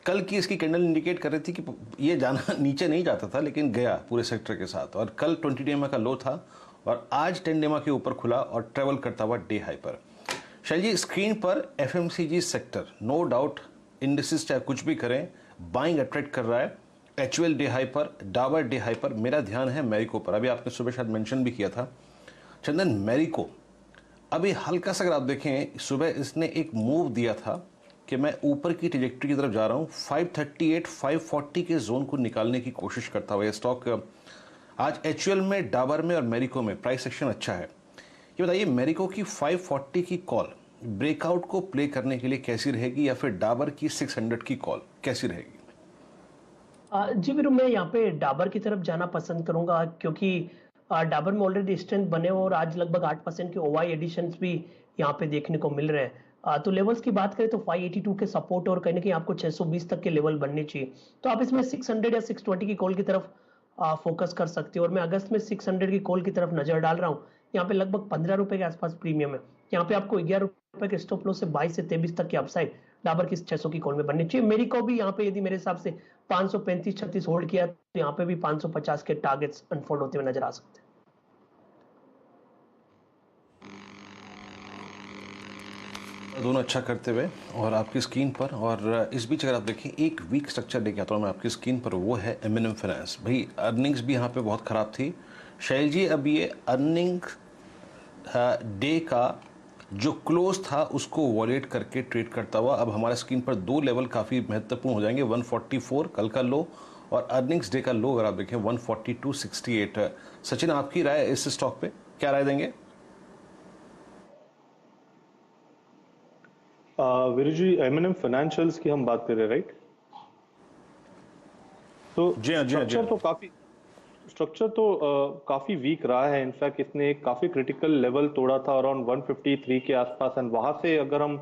कल की इसकी कैंडल इंडिकेट कर रही थी कि ये जाना नीचे नहीं जाता था, लेकिन गया पूरे सेक्टर के साथ, और कल 20 डेमा का लो था और आज 10 डेमा के ऊपर खुला और ट्रेवल करता हुआ डे हाई पर। शैल जी, स्क्रीन पर FMCG sector no doubt indices चाहे कुछ भी करें बाइंग अट्रैक्ट कर रहा है। एचयूएल डे हाई पर, डाबर डे हाई पर। मेरा ध्यान है मैरिको पर, अभी आपने सुबह शायद मेंशन भी किया था चंदन। मैरिको अभी हल्का सा अगर आप देखें, सुबह इसने एक मूव दिया था कि मैं ऊपर की ट्रैजेक्टरी की तरफ जा रहा हूं, 538 540 के जोन को निकालने की कोशिश करता हुआ ये स्टॉक आज एचयूएल में, डाबर में और मैरिको में प्राइस एक्शन अच्छा है। ये बताइए, मैरिको की 540 की कॉल ब्रेकआउट को प्ले करने के लिए कैसी रहेगी, या फिर डाबर की 600 की कॉल कैसी रहेगी? जी वीरू, मैं यहाँ पे डाबर की तरफ जाना पसंद करूंगा, क्योंकि डाबर में ऑलरेडी स्ट्रेंथ बने हुए और आज लगभग 8% के ओवाई एडिशंस भी यहाँ पे देखने को मिल रहे हैं। तो लेवल्स की बात करें तो 582 के सपोर्ट और कहीं ना कहीं आपको 620 तक के लेवल बनने चाहिए। तो आप इसमें 600 या 620 की कॉल की तरफ फोकस कर सकते हो। और मैं अगस्त में 600 की कॉल की तरफ नजर डाल रहा हूँ। यहाँ पे लगभग 15 रुपए के आसपास प्रीमियम है। यहाँ पे आपको 11 रुपए के स्टॉप लॉस से 22 से 23 तक की अपसाइड डाबर की 600 की कॉल में बननी चाहिए। मेरी को भी यहाँ पे यदि मेरे हिसाब से 535-36 होल्ड किया तो यहाँ पे भी 550 के टारगेट्स अनफोल्ड होते हुए नजर आ सकते हैं। दोनों अच्छा करते हुए और आपकी स्क्रीन पर, और इस बीच अगर आप देखें एक वीक स्ट्रक्चर लेके आता हूँ मैं आपकी स्क्रीन पर, वो है एमएनएम फाइनेंस। भाई अर्निंग्स भी यहाँ पे बहुत ख़राब थी शैल जी। अब ये अर्निंग डे का जो क्लोज था उसको वॉलेट करके ट्रेड करता हुआ अब हमारे स्क्रीन पर दो लेवल काफ़ी महत्वपूर्ण हो जाएंगे, 144 कल का लो और अर्निंग्स डे का लो अगर आप देखें 142.68। सचिन, आपकी राय इस स्टॉक पे क्या राय देंगे? वीरू जी, एमएनएम फाइनेंशियल्स की हम बात कर रहे हैं, राइट? तो जी हाँ, जी हाँ, जी हाँ। स्ट्रक्चर तो काफी वीक रहा है। इनफैक्ट इसने एक काफी क्रिटिकल लेवल तोड़ा था अराउंड 153 के आसपास, एंड वहां से अगर हम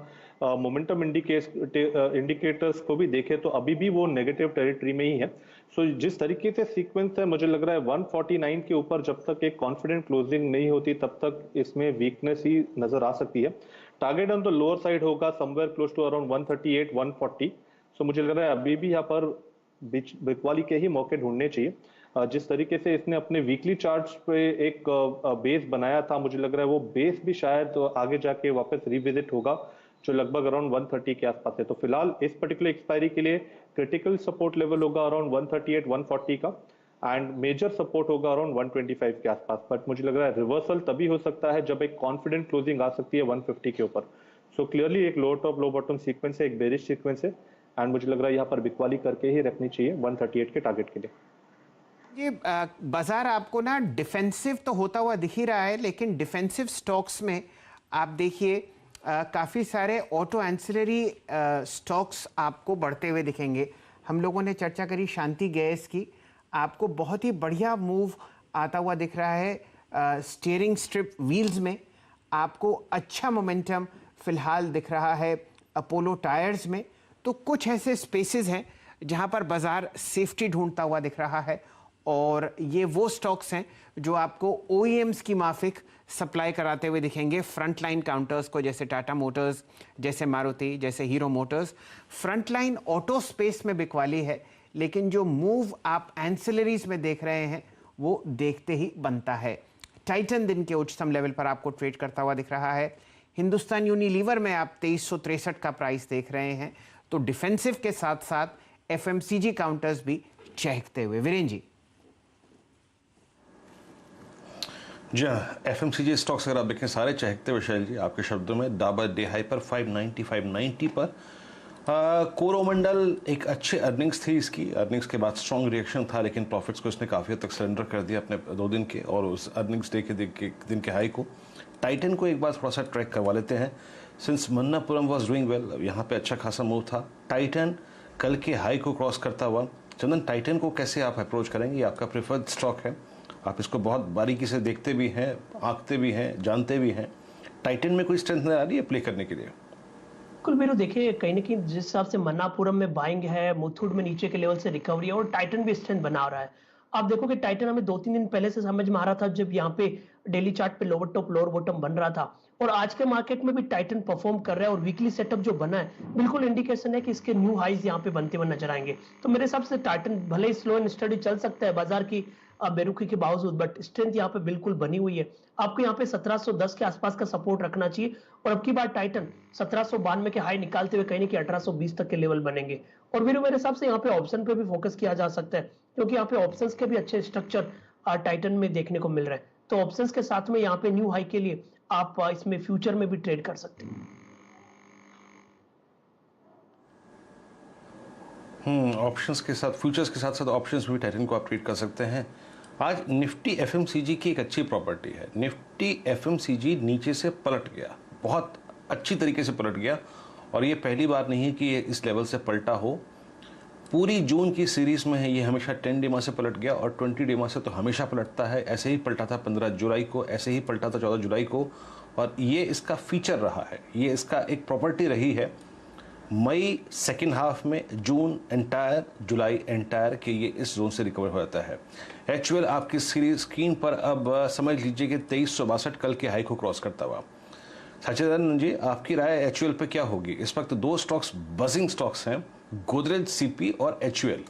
मोमेंटम इंडिकेटर्स को भी देखें तो अभी भी वो नेगेटिव टेरिटरी में ही है। सो जिस तरीके से सीक्वेंस है, मुझे लग रहा है 149 के ऊपर जब तक एक कॉन्फिडेंट क्लोजिंग नहीं होती तब तक इसमें वीकनेस ही नजर आ सकती है। Target on the lower side होगा समवेयर क्लोज टू अराउंड 138 140। सो मुझे लग रहा है अभी भी यहाँ पर बिकवाली के ही मौके ढूंढने चाहिए। जिस तरीके से इसने अपने वीकली चार्ट्स पे एक बेस बनाया था, मुझे लग रहा है वो बेस भी शायद आगे जाके वापस रिविजिट होगा, जो लगभग अराउंड 130 के आसपास है। तो फिलहाल इस पर्टिकुलर एक्सपायरी के लिए क्रिटिकल सपोर्ट लेवल होगा अराउंड 138 140 का, एंड मेजर सपोर्ट होगा अराउंड 125 के आसपास। बट मुझे लग रहा है रिवर्सल तभी हो सकता है जब एक कॉन्फिडेंट क्लोजिंग आ सकती है 150 के ऊपर। सो क्लियरली एक लो टॉप लो बॉटम सीक्वेंस है, एक बेरिश सीक्वेंस है, एंड मुझे लग रहा है यहाँ पर बिकवाली करके ही रखनी चाहिए 138 के टारगेट के लिए। ये बाजार आपको ना डिफेंसिव तो होता हुआ दिख ही रहा है, लेकिन डिफेंसिव स्टॉक्स में आप देखिए काफ़ी सारे ऑटो एंसिलरी स्टॉक्स आपको बढ़ते हुए दिखेंगे। हम लोगों ने चर्चा करी शांति गैस की, आपको बहुत ही बढ़िया मूव आता हुआ दिख रहा है। स्टीयरिंग स्ट्रिप व्हील्स में आपको अच्छा मोमेंटम फिलहाल दिख रहा है। अपोलो टायर्स में तो कुछ ऐसे स्पेसेस हैं जहां पर बाजार सेफ्टी ढूंढता हुआ दिख रहा है, और ये वो स्टॉक्स हैं जो आपको OEMs की माफिक सप्लाई कराते हुए दिखेंगे फ्रंटलाइन काउंटर्स को, जैसे टाटा मोटर्स, जैसे मारुति, जैसे hero Motors. Frontline auto space में बिकवाली है, लेकिन जो मूव आप एंसिलरीज में देख रहे हैं वो देखते ही बनता है। टाइटन दिन के उच्चतम लेवल पर आपको ट्रेड करता हुआ दिख रहा है। हिंदुस्तान यूनिलीवर में आप 2363 का प्राइस देख रहे हैं। तो डिफेंसिव के साथ साथ FMCG काउंटर्स भी चहकते हुए। वीरेन जी। जी हाँ, एफएमसीजी स्टॉक्स अगर आप देखें सारे चहकते हुए शैल जी आपके शब्दों में। डाबर डे हाई पर 590 590 पर। कोरोमंडल एक अच्छे अर्निंग्स थी इसकी, अर्निंग्स के बाद स्ट्रॉन्ग रिएक्शन था, लेकिन प्रॉफिट्स को इसने काफ़ी हद तक सरेंडर कर दिया अपने 2 दिन के और उस अर्निंग्स डे के दिन के हाई को। टाइटन को एक बार थोड़ा सा ट्रैक करवा लेते हैं। Since Manappuram was doing well, यहाँ पे अच्छा खासा मूव था। टाइटन कल के हाई को क्रॉस करता हुआ। चंदन, टाइटन को कैसे आप अप्रोच करेंगे? आपका प्रेफर्ड स्टॉक है, आप इसको बहुत बारीकी से देखते भी हैं, आंकते भी हैं, जानते भी हैं। टाइटन में कोई स्ट्रेंथ नजर आ रही है प्ले करने के लिए? बिल्कुल मेरे देखिए, कहीं ना कहीं जिस हिसाब से मन्नापुरम में बाइंग है, मुथूट में नीचे के लेवल से रिकवरी है और टाइटन भी स्ट्रेंथ बना रहा है। आप देखो कि टाइटन हमें 2-3 दिन पहले से समझ में आ रहा था, जब यहाँ पे डेली चार्ट पे लोअर टॉप लोअर बॉटम बन रहा था, और आज के मार्केट में भी टाइटन परफॉर्म कर रहा है और वीकली सेटअप जो बना है बिल्कुल इंडिकेशन है कि इसके न्यू हाइज यहाँ पे बनते हुए नजर आएंगे। तो मेरे हिसाब से टाइटन भले ही स्लो एंड स्टडी चल सकता है बाजार की बेरुखी के बावजूद, बट स्ट्रेंथ यहाँ पे बिल्कुल बनी हुई है। आपको यहाँ पे 1710 के आसपास का सपोर्ट रखना चाहिए, और अब की बार टाइटन 1792 के हाई निकालते हुए कहीं ना कहीं 1820 तक के लेवल बनेंगे। और फिर मेरे हिसाब से यहाँ पे ऑप्शन पे भी फोकस किया जा सकता है, क्योंकि यहाँ पे ऑप्शंस के भी अच्छे स्ट्रक्चर टाइटन में देखने को मिल रहे हैं। तो ऑप्शंस के साथ में यहाँ पे न्यू हाई के लिए आप इसमें फ्यूचर में भी ट्रेड कर सकते हैं। ऑप्शंस के साथ, फ्यूचर्स के साथ साथ ऑप्शंस में भी टाइटन को आप ट्रेड कर सकते हैं। आज निफ्टी एफएमसीजी की एक अच्छी प्रॉपर्टी है, निफ्टी एफएमसीजी नीचे से पलट गया, बहुत अच्छी तरीके से पलट गया, और ये पहली बार नहीं है कि ये इस लेवल से पलटा हो। पूरी जून की सीरीज में है, ये हमेशा 10 डे से पलट गया, और 20 डे से तो हमेशा पलटता है। ऐसे ही पलटा था 15 जुलाई को, ऐसे ही पलटा था 14 जुलाई को, और ये इसका फीचर रहा है, ये इसका एक प्रॉपर्टी रही है। मई सेकेंड हाफ में, जून एंटायर, जुलाई एंटायर के ये इस जोन से रिकवर हो जाता है। एचयूएल आपकी स्क्रीन पर अब समझ लीजिए कि 2362 कल के हाई को क्रॉस करता हुआ। सचिदानंद जी, आपकी राय एचयूएल पे क्या होगी? इस वक्त दो स्टॉक्स बजिंग स्टॉक्स हैं, गोदरेज सीपी और एचयूएल।